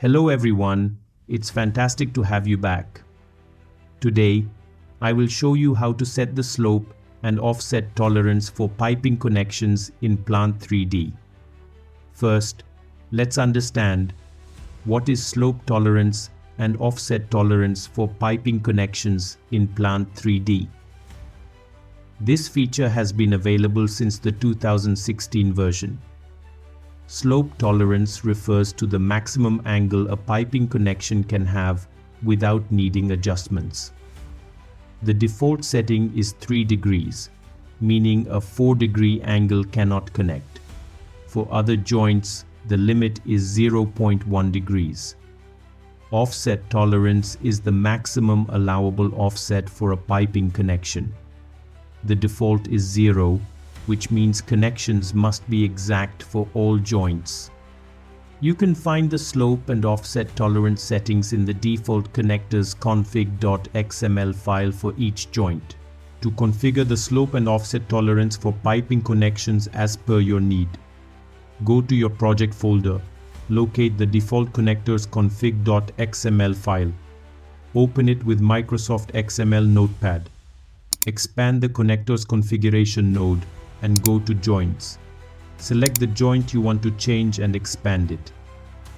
Hello everyone, it's fantastic to have you back. Today, I will show you how to set the slope and offset tolerance for piping connections in Plant 3D. First, let's understand what is slope tolerance and offset tolerance for piping connections in Plant 3D. This feature has been available since the 2016 version. Slope tolerance refers to the maximum angle a piping connection can have without needing adjustments. The default setting is 3 degrees, meaning a 4-degree angle cannot connect. For other joints, the limit is 0.1 degrees. Offset tolerance is the maximum allowable offset for a piping connection. The default is 0, which means connections must be exact for all joints. You can find the slope and offset tolerance settings in the default connectors config.xml file for each joint. To configure the slope and offset tolerance for piping connections as per your need, go to your project folder, locate the default connectors config.xml file, open it with Microsoft XML Notepad, expand the connectors configuration node, and go to Joints. Select the joint you want to change and expand it.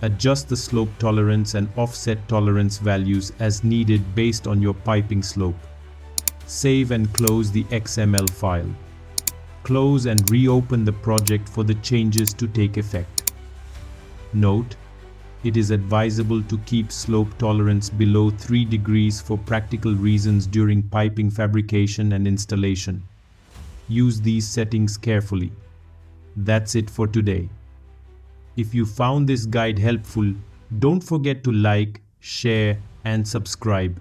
Adjust the slope tolerance and offset tolerance values as needed based on your piping slope. Save and close the XML file. Close and reopen the project for the changes to take effect. Note: it is advisable to keep slope tolerance below 3 degrees for practical reasons during piping fabrication and installation. Use these settings carefully. That's it for today. If you found this guide helpful, don't forget to like, share, and subscribe.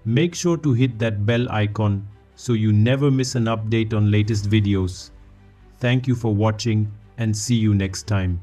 Make sure to hit that bell icon so you never miss an update on latest videos. Thank you for watching and see you next time.